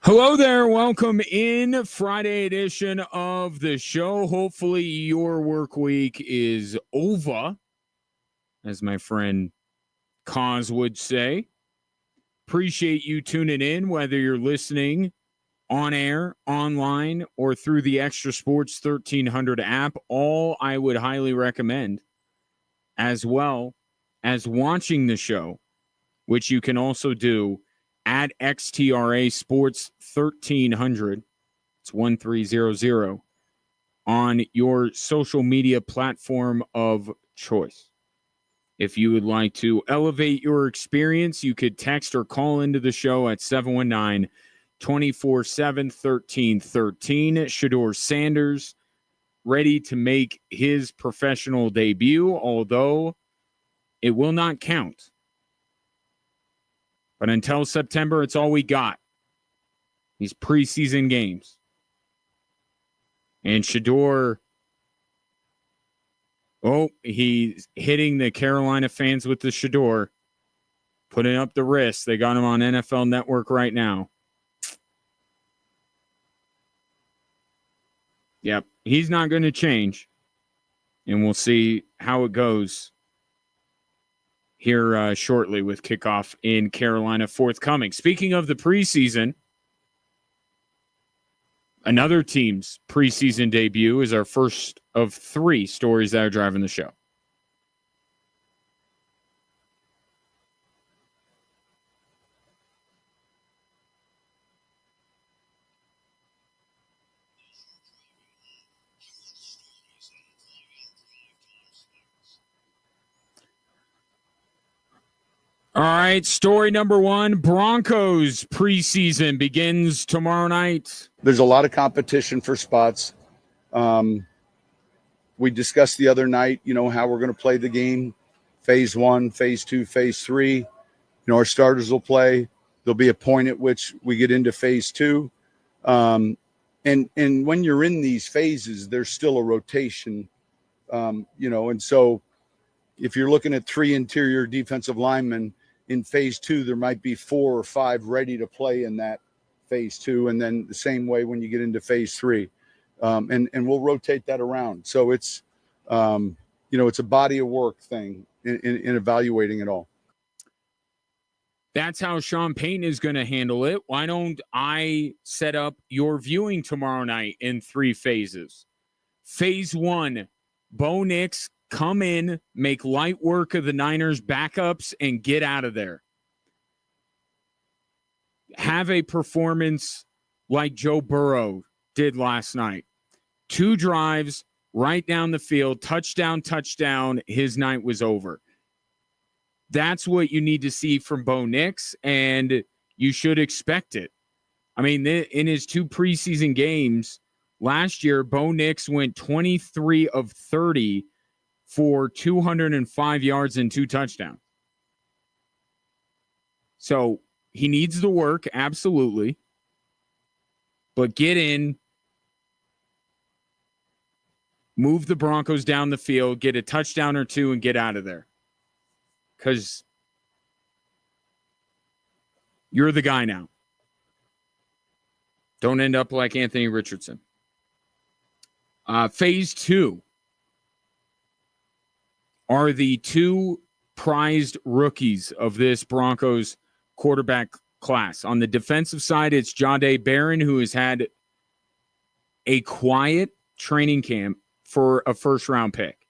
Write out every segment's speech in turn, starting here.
Hello there. Welcome in Friday edition of the show. Hopefully your work week is over, as my friend Cause would say. Appreciate you tuning in, whether you're listening on air, online, or through the Extra Sports 1300 app. All I would highly recommend, as well as watching the show, which you can also do at XTRA Sports 1300. It's 1300 on your social media platform of choice. If you would like to elevate your experience, you could text or call into the show at 719-247-1313. Shedeur Sanders ready to make his professional debut, although it will not count. But until September, it's all we got. These preseason games. And Shedeur, he's hitting the Carolina fans with the Shedeur, putting up the wrist. They got him on NFL Network right now. Yep, he's not going to change. And we'll see how it goes here shortly with kickoff in Carolina forthcoming. Speaking of the preseason, another team's preseason debut is our first of three stories that are driving the show. All right, story number one, Broncos preseason begins tomorrow night. There's a lot of competition for spots. We discussed the other night, how we're going to play the game, phase one, phase two, phase three. Our starters will play. There'll be a point at which we get into phase two. And when you're in these phases, there's still a rotation, and so if you're looking at three interior defensive linemen in phase two, there might be 4 or 5 ready to play in that phase two. And then the same way when you get into phase three, and we'll rotate that around. So it's, it's a body of work thing in evaluating it all. That's how Sean Payton is going to handle it. Why don't I set up your viewing tomorrow night in 3 phases? Phase one, Bo Nix, come in, make light work of the Niners backups, and get out of there. Have a performance like Joe Burrow did last night. 2 drives, right down the field, touchdown, his night was over. That's what you need to see from Bo Nix, and you should expect it. I mean, in his 2 preseason games last year, Bo Nix went 23 of 30 for 205 yards and 2 touchdowns. So he needs the work, absolutely. But get in, move the Broncos down the field, get a touchdown or 2, and get out of there. Because you're the guy now. Don't end up like Anthony Richardson. Phase 2 are the 2 prized rookies of this Broncos quarterback class. On the defensive side, it's Jahdae Barron, who has had a quiet training camp for a first-round pick.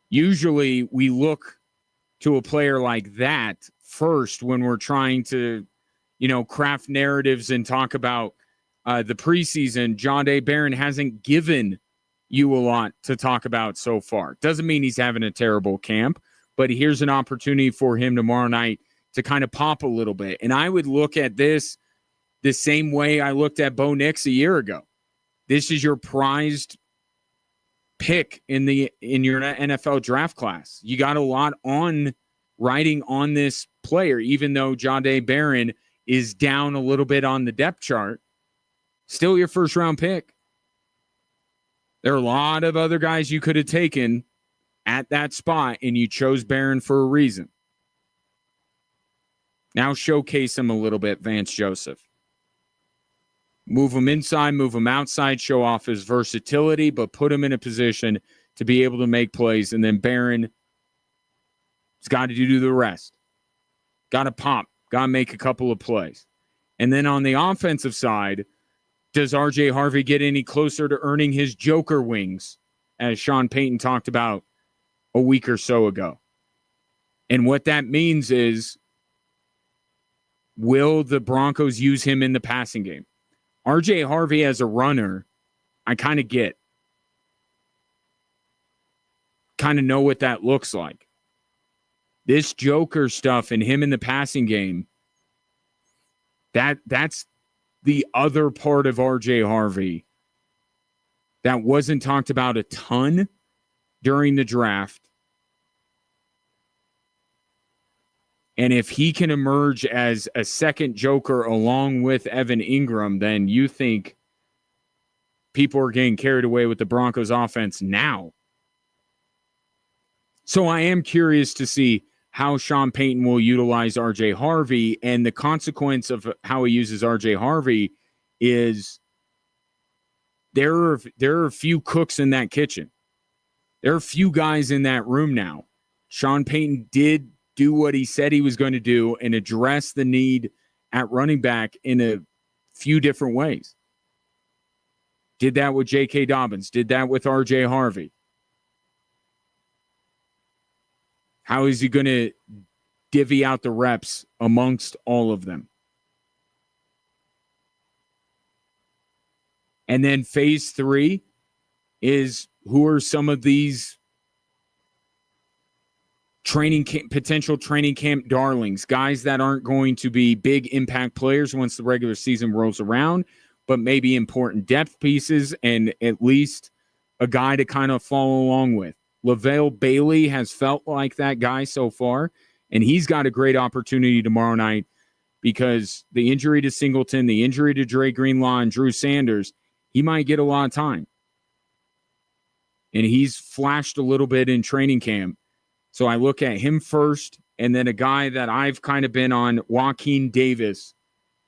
Usually, we look to a player like that first when we're trying to, craft narratives and talk about the preseason. Jahdae Barron hasn't given you a lot to talk about so far. Doesn't mean he's having a terrible camp, but here's an opportunity for him tomorrow night to kind of pop a little bit. And I would look at this the same way I looked at Bo Nix a year ago. This is your prized pick in your NFL draft class. You got a lot riding on this player, even though Jahdae Barron is down a little bit on the depth chart. Still your first round pick. There are a lot of other guys you could have taken at that spot, and you chose Barron for a reason. Now showcase him a little bit, Vance Joseph. Move him inside, move him outside, show off his versatility, but put him in a position to be able to make plays. And then Barron has got to do the rest. Got to pop. Got to make a couple of plays. And then on the offensive side, does R.J. Harvey get any closer to earning his Joker wings, as Sean Payton talked about a week or so ago? And what that means is, will the Broncos use him in the passing game? R.J. Harvey as a runner, I kind of get. Kind of know what that looks like. This Joker stuff and him in the passing game, that's the other part of R.J. Harvey that wasn't talked about a ton during the draft. And if he can emerge as a second Joker along with Evan Ingram, then you think people are getting carried away with the Broncos offense now. So I am curious to see how Sean Payton will utilize R.J. Harvey, and the consequence of how he uses R.J. Harvey is there are a few cooks in that kitchen. There are a few guys in that room now. Sean Payton did do what he said he was going to do and address the need at running back in a few different ways. Did that with J.K. Dobbins. Did that with R.J. Harvey. How is he going to divvy out the reps amongst all of them? And then phase 3 is, who are some of these potential training camp darlings, guys that aren't going to be big impact players once the regular season rolls around, but maybe important depth pieces and at least a guy to kind of follow along with. LaVale Bailey has felt like that guy so far, and he's got a great opportunity tomorrow night because the injury to Singleton, the injury to Dre Greenlaw and Drew Sanders, he might get a lot of time. And he's flashed a little bit in training camp. So I look at him first, and then a guy that I've kind of been on, Joaquin Davis,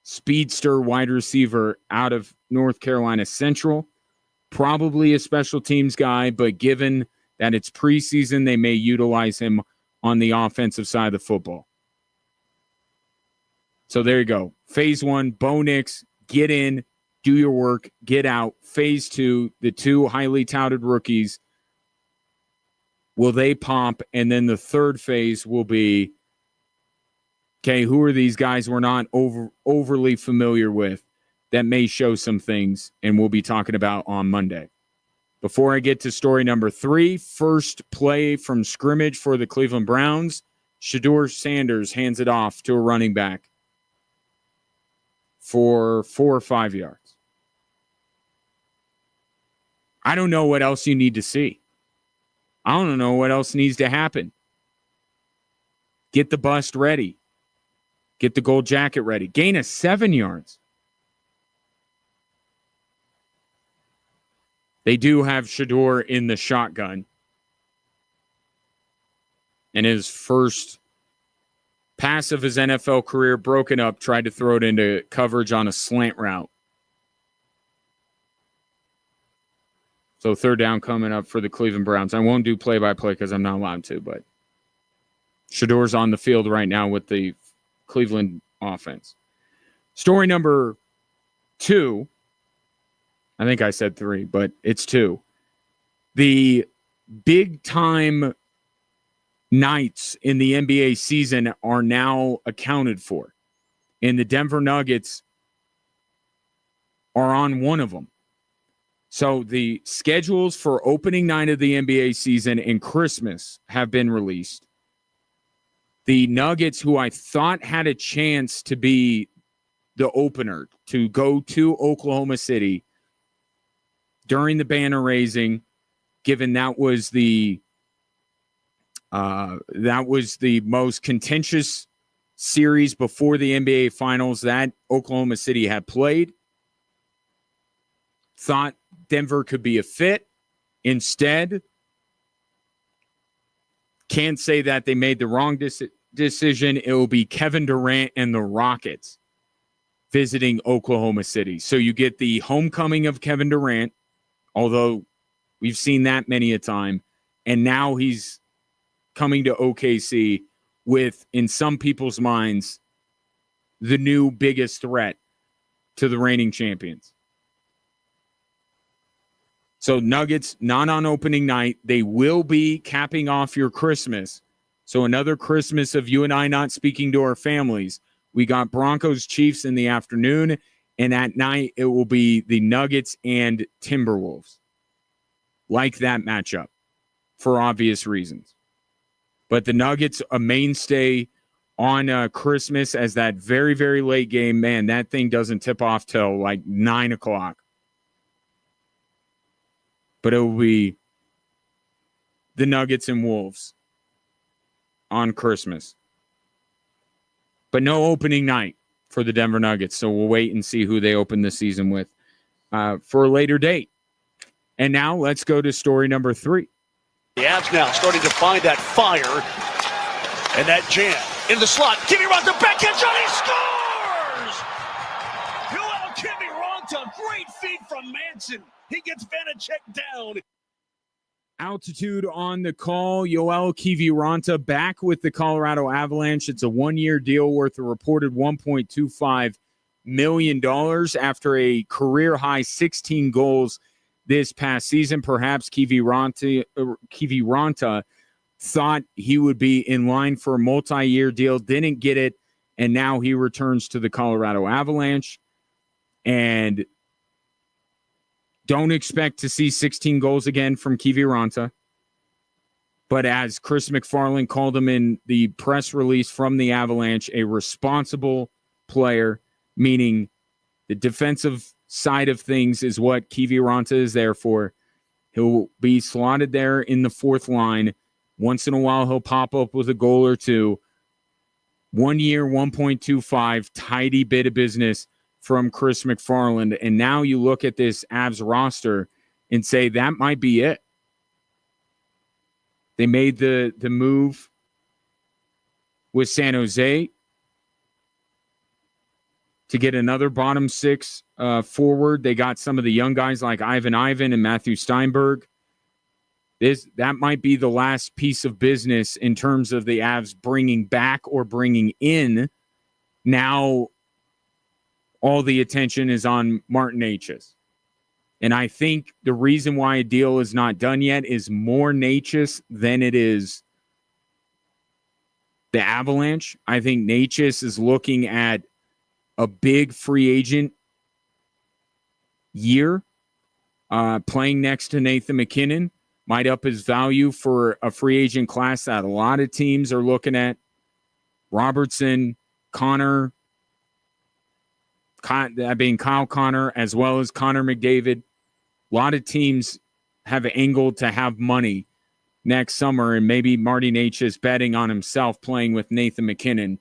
speedster wide receiver out of North Carolina Central. Probably a special teams guy, but given that it's preseason, they may utilize him on the offensive side of the football. So there you go. Phase 1, Bo Nix, get in, do your work, get out. Phase 2, the 2 highly touted rookies, will they pop? And then the third phase will be, okay, who are these guys we're not overly familiar with that may show some things, and we'll be talking about on Monday. Before I get to story number 3, first play from scrimmage for the Cleveland Browns, Shedeur Sanders hands it off to a running back for 4 or 5 yards. I don't know what else you need to see. I don't know what else needs to happen. Get the bust ready. Get the gold jacket ready. Gain of 7 yards. They do have Shedeur in the shotgun. And his first pass of his NFL career broken up, tried to throw it into coverage on a slant route. So third down coming up for the Cleveland Browns. I won't do play-by-play because I'm not allowed to, but Shedeur's on the field right now with the Cleveland offense. Story number 2. I think I said 3, but it's 2. The big-time nights in the NBA season are now accounted for, and the Denver Nuggets are on one of them. So the schedules for opening night of the NBA season and Christmas have been released. The Nuggets, who I thought had a chance to be the opener, to go to Oklahoma City during the banner raising, given that was the most contentious series before the NBA Finals that Oklahoma City had played. Thought Denver could be a fit. Instead, can't say that they made the wrong decision. It will be Kevin Durant and the Rockets visiting Oklahoma City. So you get the homecoming of Kevin Durant, although we've seen that many a time, and now he's coming to OKC with, in some people's minds, the new biggest threat to the reigning champions. So Nuggets, not on opening night. They will be capping off your Christmas. So another Christmas of you and I not speaking to our families. We got Broncos Chiefs in the afternoon, and at night it will be the Nuggets and Timberwolves. Like that matchup for obvious reasons. But the Nuggets, a mainstay on Christmas as that very, very late game. Man, that thing doesn't tip off till like 9 o'clock. But it will be the Nuggets and Wolves on Christmas. But no opening night for the Denver Nuggets, so we'll wait and see who they open the season with for a later date. And now let's go to story number 3. The Avs now starting to find that fire and that jam. In the slot, Kimmy Ronta, backhand shot, he scores! Yoel Kimmy Ronta, great feed from Manson. He gets Vanacek down. Altitude on the call. Yoel Kiviranta back with the Colorado Avalanche. It's a 1-year deal worth a reported $1.25 million after a career-high 16 goals this past season. Perhaps Kiviranta thought he would be in line for a multi-year deal, didn't get it, and now he returns to the Colorado Avalanche. And don't expect to see 16 goals again from Kiviranta. But as Chris McFarland called him in the press release from the Avalanche, a responsible player, meaning the defensive side of things is what Kiviranta is there for. He'll be slotted there in the fourth line. Once in a while, he'll pop up with a goal or two. 1 year, 1.25, tidy bit of business from Chris McFarland. And now you look at this Avs roster and say that might be it. They made the move with San Jose to get another bottom six forward. They got some of the young guys like Ivan and Matthew Steinberg. That might be the last piece of business in terms of the Avs bringing back or bringing in. Now all the attention is on Martin Necas. And I think the reason why a deal is not done yet is more Necas than it is the Avalanche. I think Necas is looking at a big free agent year, playing next to Nathan McKinnon. Might up his value for a free agent class that a lot of teams are looking at. Robertson, Connor, that being Kyle Connor, as well as Connor McDavid. A lot of teams have angled to have money next summer, and maybe Marty Necas betting on himself playing with Nathan McKinnon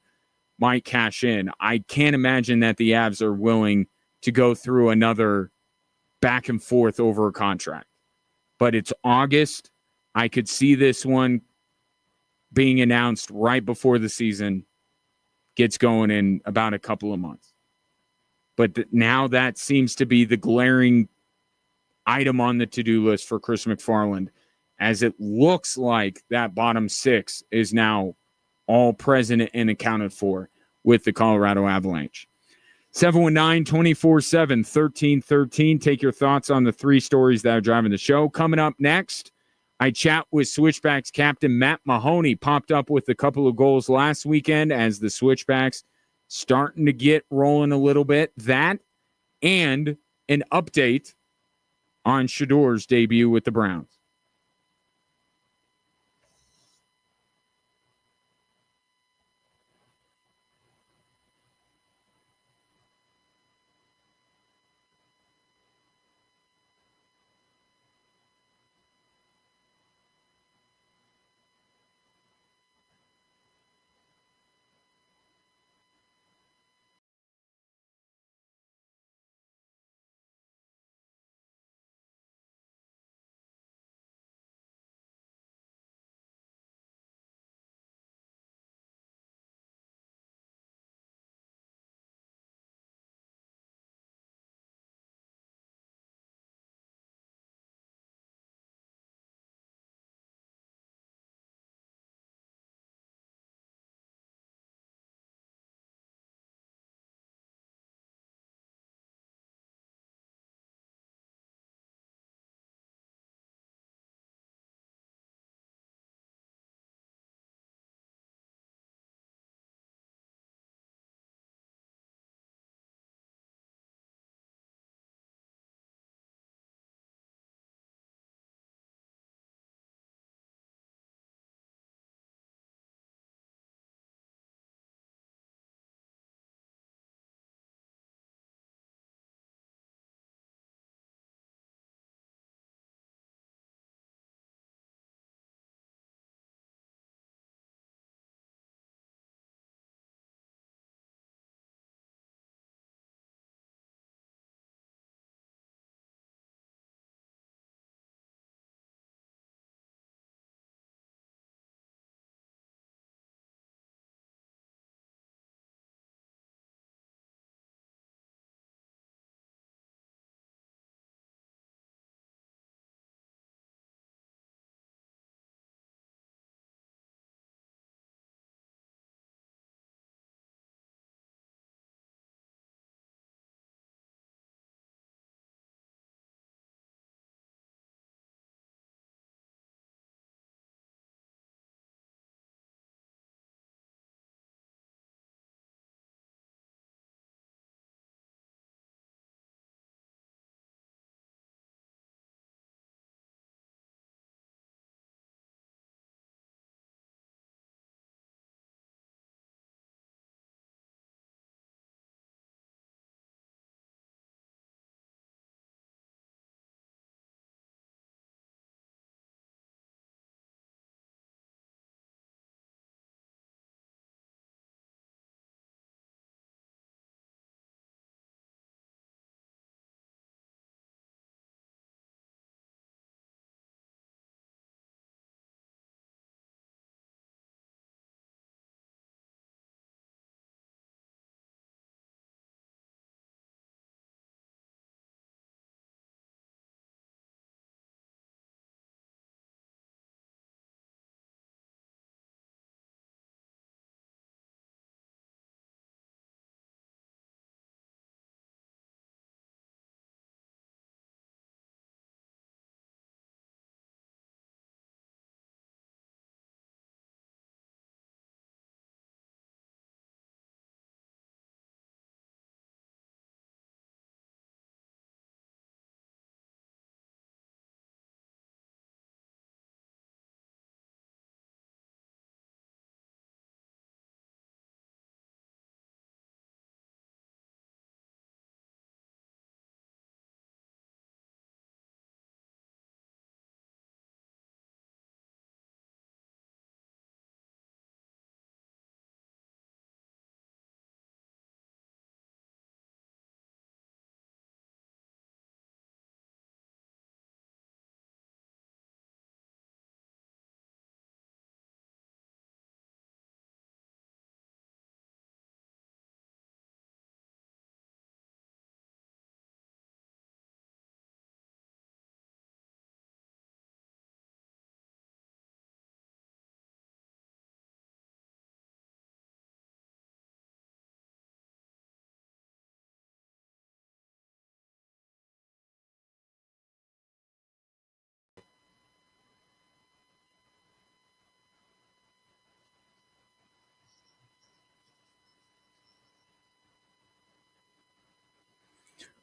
might cash in. I can't imagine that the Avs are willing to go through another back and forth over a contract. But it's August. I could see this one being announced right before the season gets going in about a couple of months. But now that seems to be the glaring item on the to-do list for Chris McFarland, as it looks like that bottom six is now all present and accounted for with the Colorado Avalanche. 719-247-1313. Take your thoughts on the 3 stories that are driving the show. Coming up next, I chat with Switchbacks captain Matt Mahoney. Popped up with a couple of goals last weekend as the Switchbacks starting to get rolling a little bit. That and an update on Shedeur's debut with the Browns.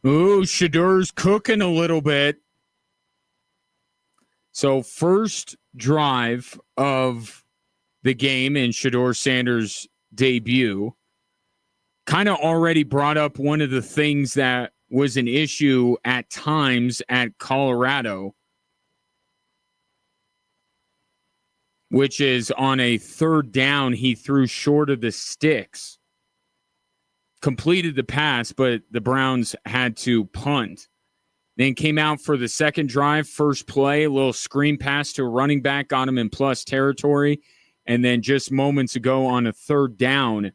Ooh, Shedeur's cooking a little bit. So first drive of the game in Shedeur Sanders' debut kind of already brought up one of the things that was an issue at times at Colorado, which is on a third down, he threw short of the sticks, completed the pass, but the Browns had to punt. Then came out for the second drive, first play, a little screen pass to a running back, got him in plus territory. And then just moments ago on a third down,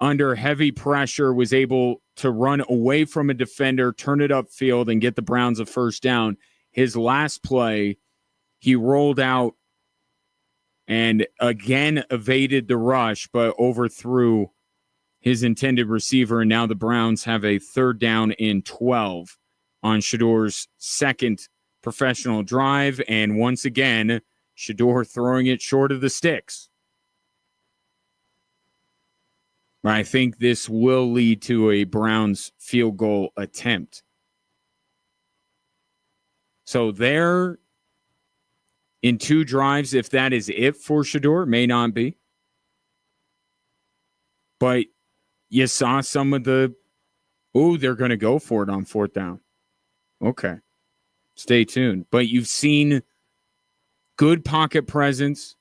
under heavy pressure, was able to run away from a defender, turn it upfield, and get the Browns a first down. His last play, he rolled out and again evaded the rush, but overthrew his intended receiver. And now the Browns have a third down and 12 on Shedeur's second professional drive. And once again, Shedeur throwing it short of the sticks. I think this will lead to a Browns field goal attempt. So there, in two drives, if that is it for Shedeur, it may not be. But you saw some of the, they're going to go for it on fourth down. Okay. Stay tuned. But you've seen good pocket presence,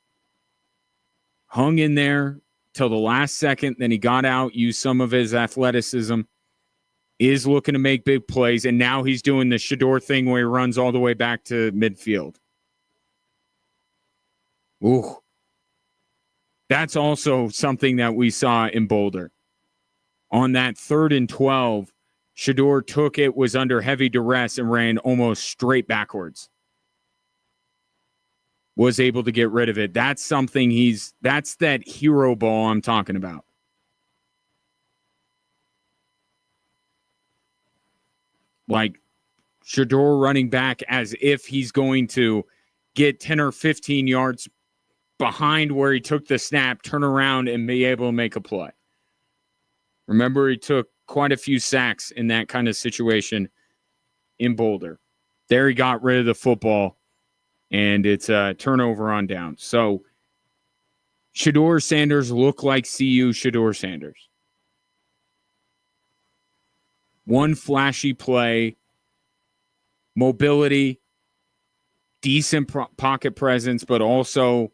hung in there till the last second. Then he got out, used some of his athleticism, is looking to make big plays. And now he's doing the Shedeur thing where he runs all the way back to midfield. Ooh. That's also something that we saw in Boulder. On that 3rd and 12, Shedeur took it, was under heavy duress, and ran almost straight backwards. Was able to get rid of it. That's something that's that hero ball I'm talking about. Like Shedeur running back as if he's going to get 10 or 15 yards behind where he took the snap, turn around, and be able to make a play. Remember, he took quite a few sacks in that kind of situation in Boulder. There he got rid of the football, and it's a turnover on down. So Shedeur Sanders look like CU Shedeur Sanders. One flashy play, mobility, decent pocket presence, but also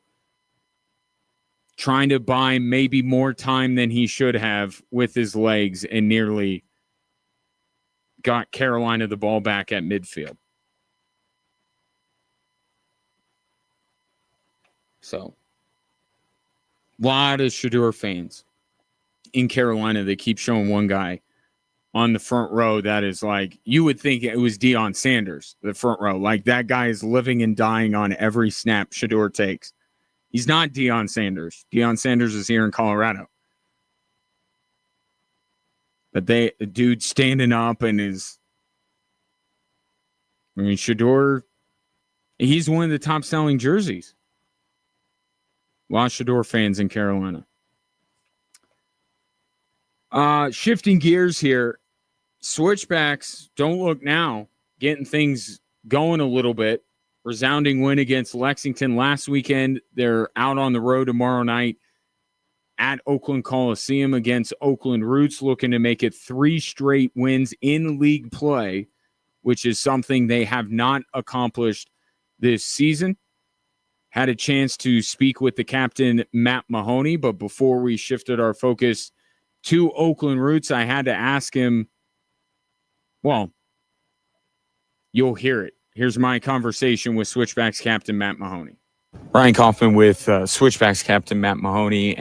trying to buy maybe more time than he should have with his legs, and nearly got Carolina the ball back at midfield. So, a lot of Shedeur fans in Carolina, they keep showing one guy on the front row that is like, you would think it was Deion Sanders, the front row. Like, that guy is living and dying on every snap Shedeur takes. He's not Deion Sanders. Deion Sanders is here in Colorado. But the dude standing up and Shedeur, he's one of the top selling jerseys. A lot of Shedeur fans in Carolina. Shifting gears here. Switchbacks, don't look now. Getting things going a little bit. Resounding win against Lexington last weekend. They're out on the road tomorrow night at Oakland Coliseum against Oakland Roots, looking to make it 3 straight wins in league play, which is something they have not accomplished this season. Had a chance to speak with the captain, Matt Mahoney, but before we shifted our focus to Oakland Roots, I had to ask him, well, you'll hear it. Here's my conversation with Switchbacks captain Matt Mahoney. Ryan Kaufman with Switchbacks captain Matt Mahoney.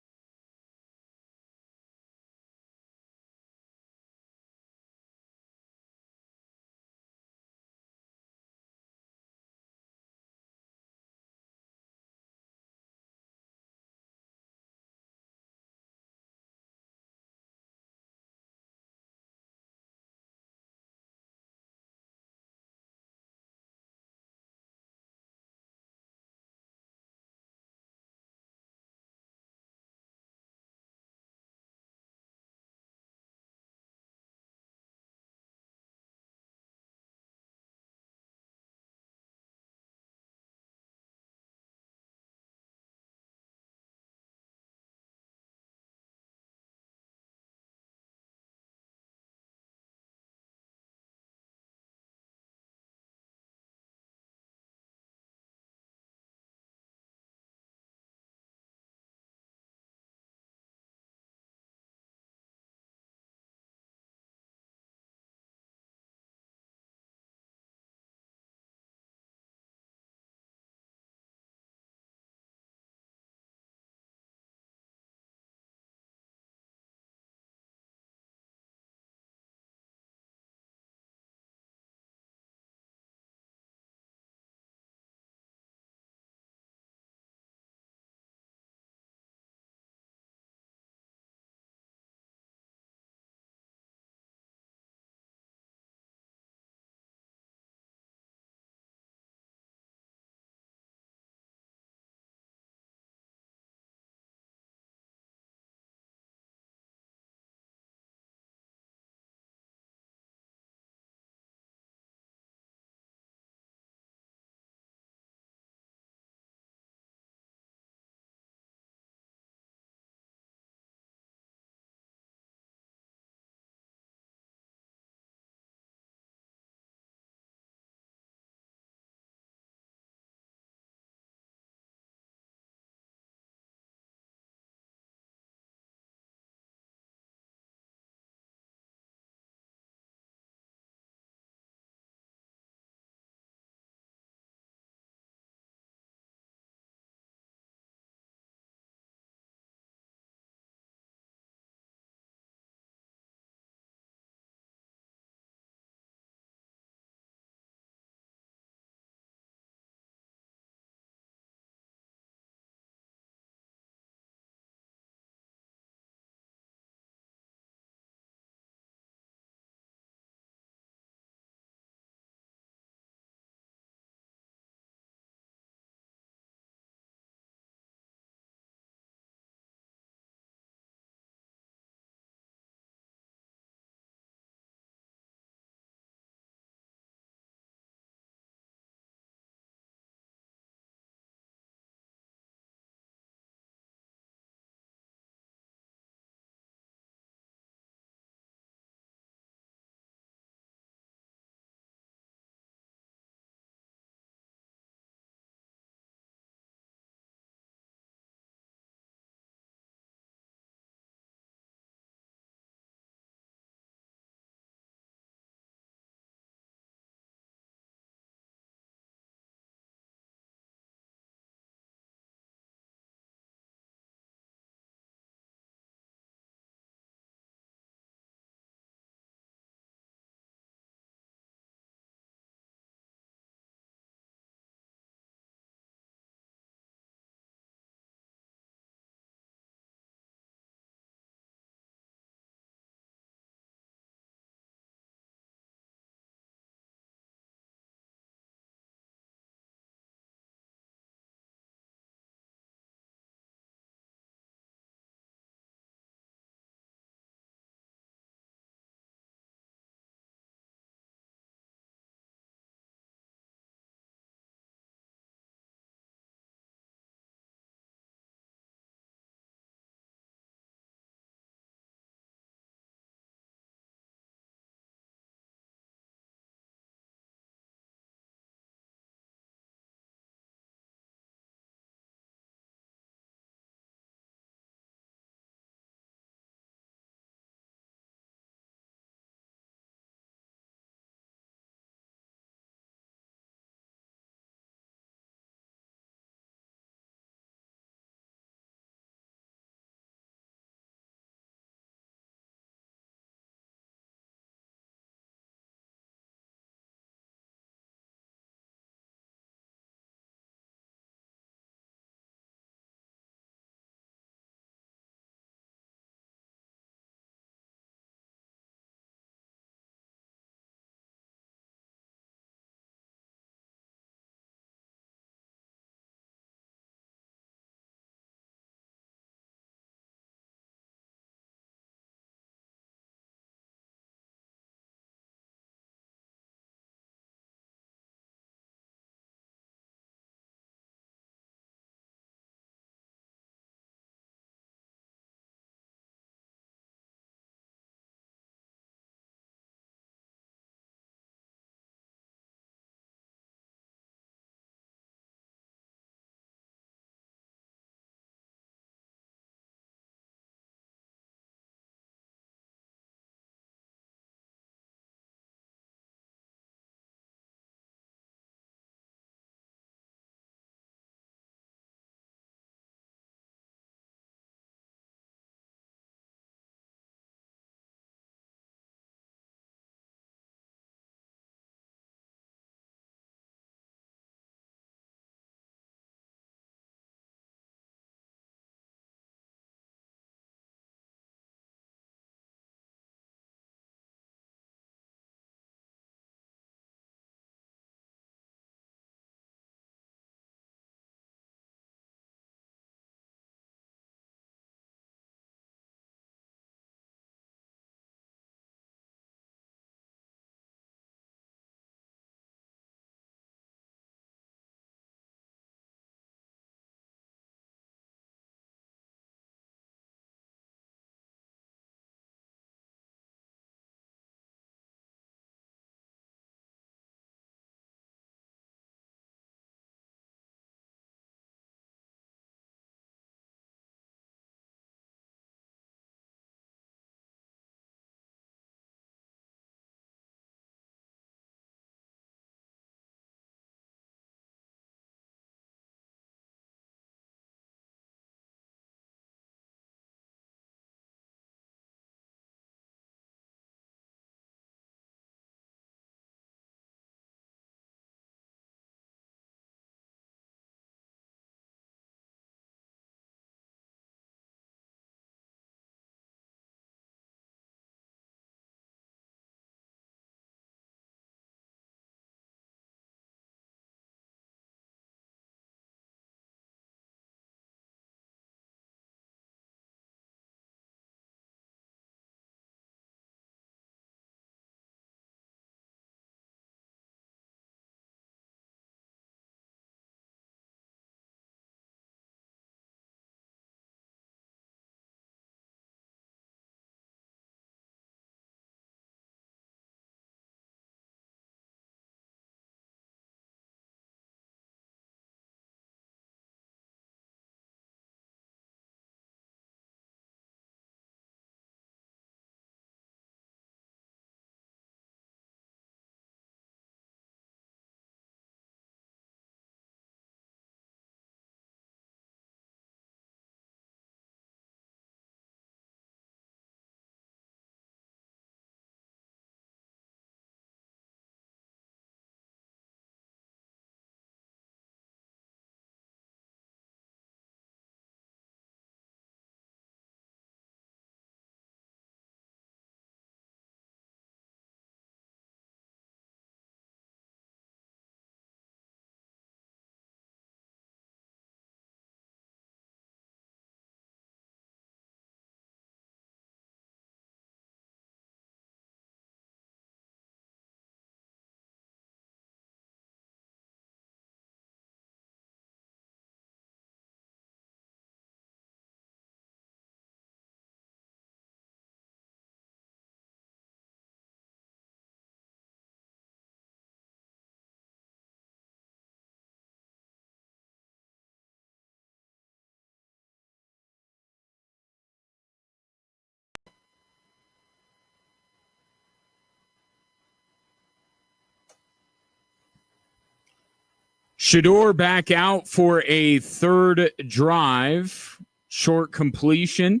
Shedeur back out for a third drive. Short completion,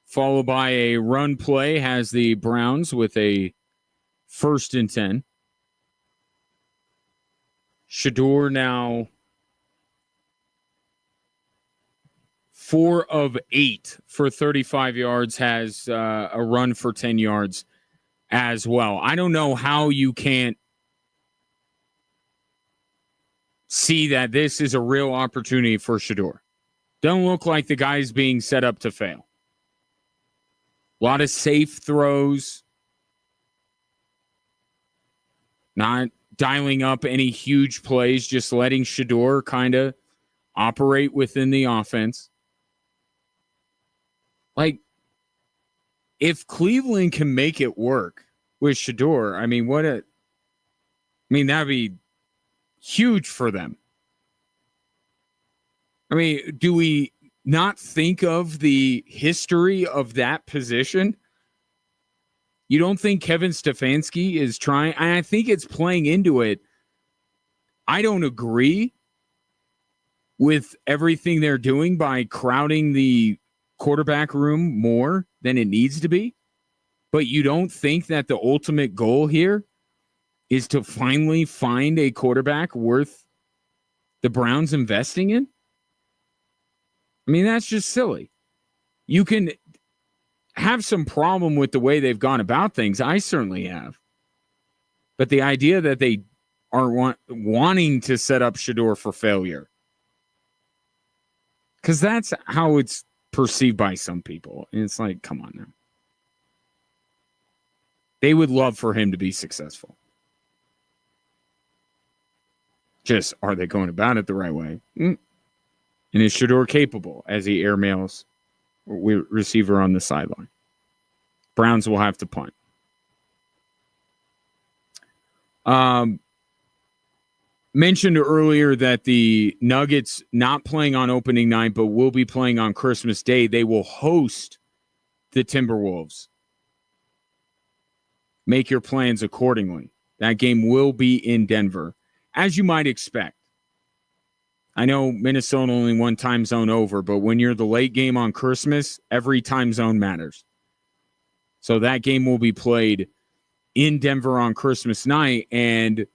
followed by a run play, has the Browns with a 1st and 10. Shedeur now 4 of 8 for 35 yards, has a run for 10 yards as well. I don't know how you can't see that this is a real opportunity for Shedeur. Don't look like the guy's being set up to fail. A lot of safe throws. Not dialing up any huge plays, just letting Shedeur kind of operate within the offense. Like, if Cleveland can make it work with Shedeur, that'd be huge for them. I mean, do we not think of the history of that position? You don't think Kevin Stefanski is trying? I think it's playing into it. I don't agree with everything they're doing by crowding the quarterback room more than it needs to be. But you don't think that the ultimate goal here is to finally find a quarterback worth the Browns investing in? I mean, that's just silly. You can have some problem with the way they've gone about things. I certainly have. But the idea that they are wanting to set up Shedeur for failure, because that's how it's perceived by some people. And it's like, come on now. They would love for him to be successful. Just, are they going about it the right way? And is Shedeur capable as he airmails receiver on the sideline? Browns will have to punt. Mentioned earlier that the Nuggets not playing on opening night, but will be playing on Christmas Day. They will host the Timberwolves. Make your plans accordingly. That game will be in Denver, as you might expect. I know Minnesota only one time zone over, but when you're the late game on Christmas, every time zone matters. So that game will be played in Denver on Christmas night. And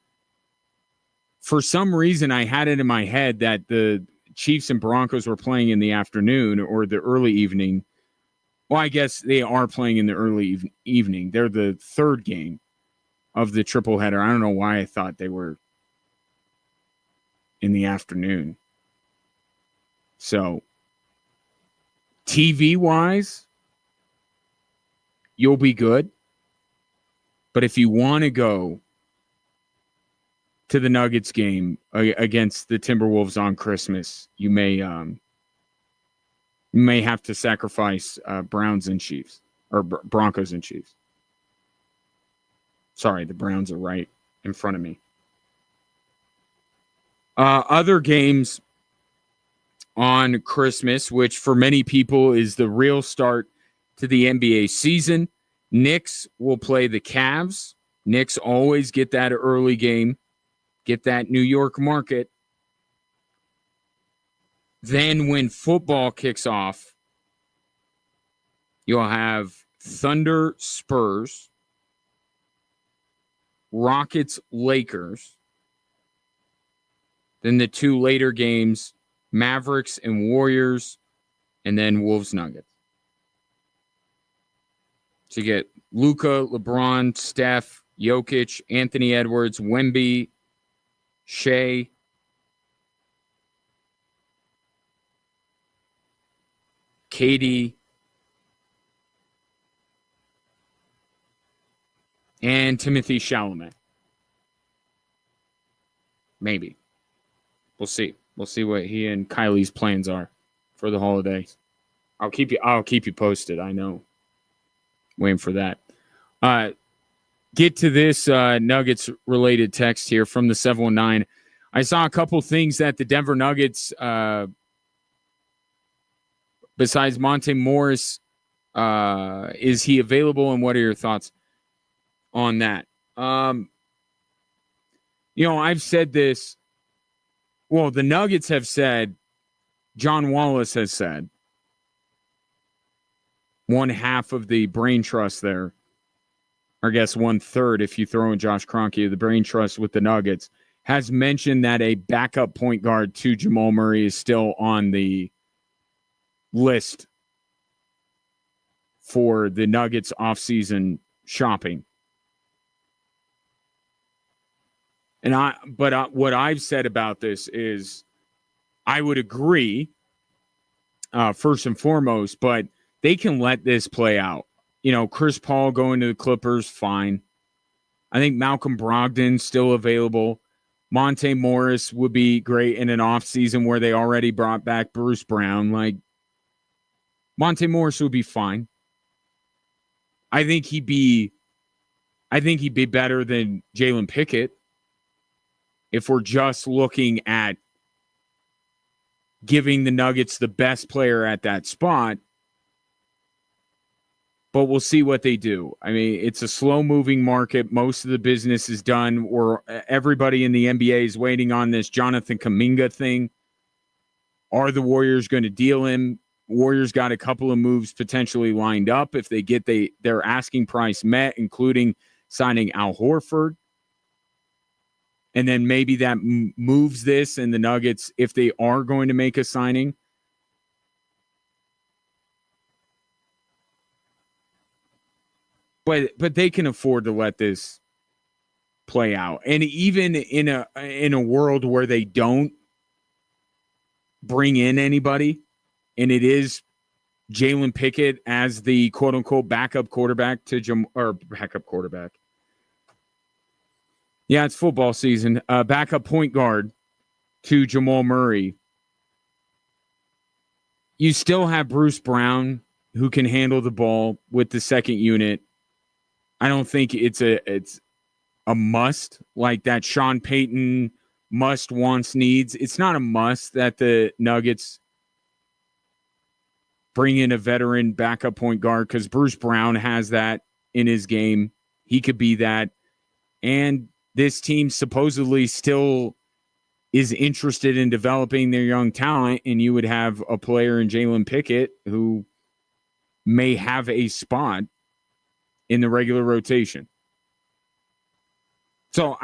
for some reason, I had it in my head that the Chiefs and Broncos were playing in the afternoon or the early evening. Well, I guess they are playing in the early evening. They're the third game of the triple header. I don't know why I thought they were in the afternoon. So, TV-wise, you'll be good. But if you want to go to the Nuggets game against the Timberwolves on Christmas, you may have to sacrifice Browns and Chiefs, or Broncos and Chiefs. Sorry, the Browns are right in front of me. Other games on Christmas, which for many people is the real start to the NBA season. Knicks will play the Cavs. Knicks always get that early game, get that New York market. Then when football kicks off, you'll have Thunder Spurs, Rockets Lakers. Then the two later games, Mavericks and Warriors, and then Wolves Nuggets. So you get Luka, LeBron, Steph, Jokic, Anthony Edwards, Wemby, Shea, KD, and Timothy Chalamet. Maybe. We'll see. We'll see what he and Kylie's plans are for the holidays. I'll keep you posted. I know. Waiting for that. Get to this Nuggets related text here from the 719. I saw a couple things that the Denver Nuggets, besides Monte Morris, is he available, and what are your thoughts on that? I've said this Well, the Nuggets have said, John Wallace has said, one half of the brain trust there, or I guess 1/3 if you throw in Josh Kroenke, the brain trust with the Nuggets, has mentioned that a backup point guard to Jamal Murray is still on the list for the Nuggets offseason shopping. What I've said about this is I would agree, first and foremost, but they can let this play out. You know, Chris Paul going to the Clippers, fine. I think Malcolm Brogdon's still available. Monte Morris would be great in an offseason where they already brought back Bruce Brown. Like, Monte Morris would be fine. I think he'd be better than Jalen Pickett if we're just looking at giving the Nuggets the best player at that spot. But we'll see what they do. I mean, it's a slow-moving market. Most of the business is done. Everybody in the NBA is waiting on this Jonathan Kuminga thing. Are the Warriors going to deal him? Warriors got a couple of moves potentially lined up if they get their asking price met, including signing Al Horford. And then maybe that moves this, and the Nuggets, if they are going to make a signing, but they can afford to let this play out. And even in a world where they don't bring in anybody, and it is Jalen Pickett as the quote unquote backup quarterback to backup quarterback. Yeah, it's football season. Backup point guard to Jamal Murray. You still have Bruce Brown who can handle the ball with the second unit. I don't think it's a must like that Sean Payton must, wants, needs. It's not a must that the Nuggets bring in a veteran backup point guard because Bruce Brown has that in his game. He could be that. And this team supposedly still is interested in developing their young talent, and you would have a player in Jalen Pickett who may have a spot in the regular rotation. So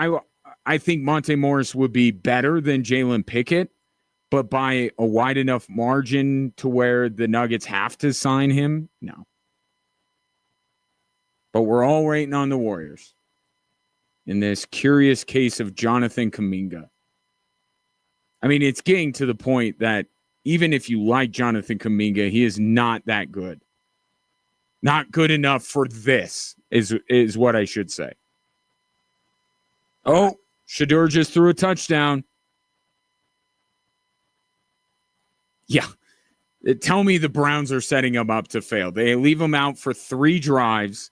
I think Monte Morris would be better than Jalen Pickett, but by a wide enough margin to where the Nuggets have to sign him, no. But we're all waiting on the Warriors in this curious case of Jonathan Kuminga. I mean, it's getting to the point that even if you like Jonathan Kuminga, he is not that good. Not good enough for this, is what I should say. Oh, Shedeur just threw a touchdown. Yeah. Tell me the Browns are setting him up to fail. They leave him out for 3 drives.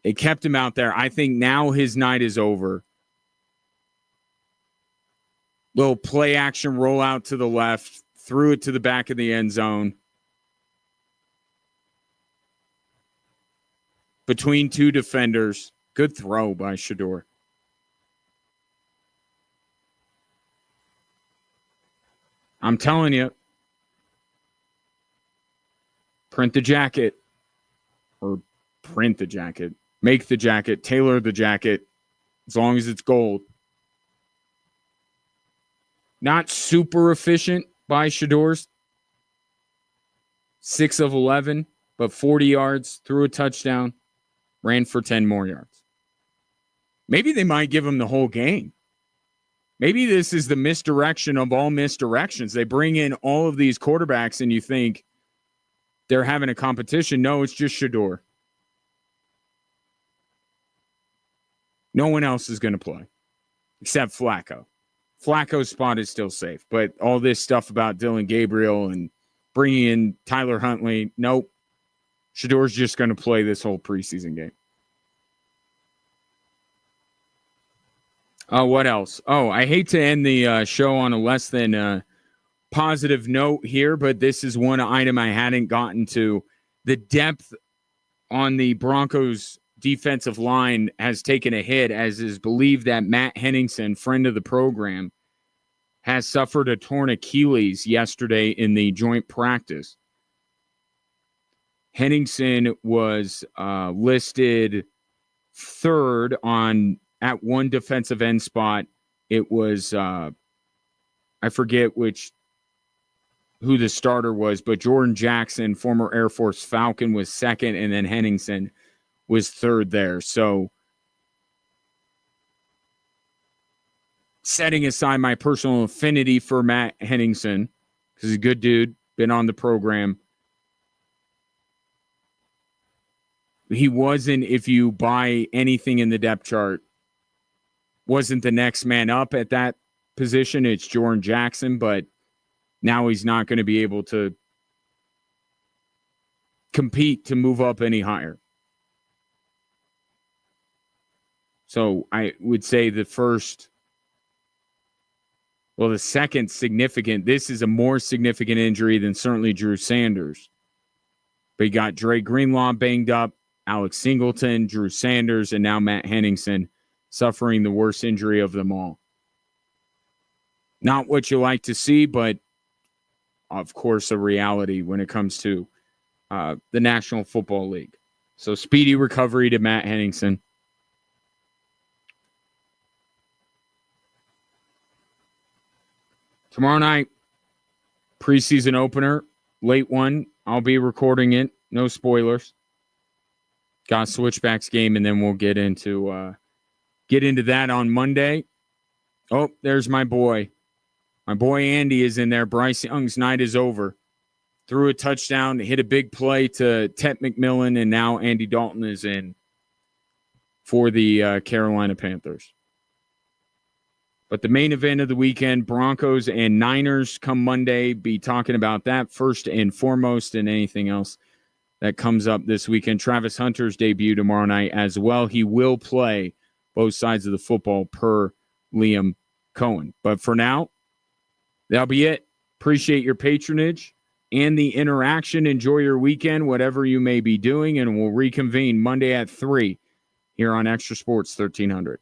They kept him out there. I think now his night is over. Little play action rollout to the left. Threw it to the back of the end zone. Between 2 defenders. Good throw by Shedeur. I'm telling you. Print the jacket. Or print the jacket. Make the jacket. Tailor the jacket. As long as it's gold. Not super efficient by Shedeur's. 6 of 11, but 40 yards, threw a touchdown, ran for 10 more yards. Maybe they might give him the whole game. Maybe this is the misdirection of all misdirections. They bring in all of these quarterbacks and you think they're having a competition. No, it's just Shedeur. No one else is going to play except Flacco. Flacco's spot is still safe, but all this stuff about Dylan Gabriel and bringing in Tyler Huntley, nope. Shedeur's just going to play this whole preseason game. What else? Oh, I hate to end the show on a less than positive note here, but this is one item I hadn't gotten to. The depth on the Broncos defensive line has taken a hit, as is believed that Matt Henningsen, friend of the program, has suffered a torn Achilles yesterday in the joint practice. Henningsen was listed third at one defensive end spot. It was I forget who the starter was, but Jordan Jackson, former Air Force Falcon, was second, and then Henningsen was third there. So setting aside my personal affinity for Matt Henningsen, because he's a good dude, been on the program, he wasn't, if you buy anything in the depth chart, wasn't the next man up at that position. It's Jordan Jackson, but now he's not going to be able to compete to move up any higher. So I would say the second significant, this is a more significant injury than certainly Drew Sanders. But you got Dre Greenlaw banged up, Alex Singleton, Drew Sanders, and now Matt Henningsen suffering the worst injury of them all. Not what you like to see, but of course a reality when it comes to the National Football League. So speedy recovery to Matt Henningsen. Tomorrow night, preseason opener, late one. I'll be recording it. No spoilers. Got Switchbacks game, and then we'll get into that on Monday. Oh, there's my boy. My boy Andy is in there. Bryce Young's night is over. Threw a touchdown, hit a big play to Tet McMillan, and now Andy Dalton is in for the Carolina Panthers. But the main event of the weekend, Broncos and Niners, come Monday. Be talking about that first and foremost, and anything else that comes up this weekend. Travis Hunter's debut tomorrow night as well. He will play both sides of the football per Liam Cohen. But for now, that'll be it. Appreciate your patronage and the interaction. Enjoy your weekend, whatever you may be doing, and we'll reconvene Monday at 3 here on Extra Sports 1300.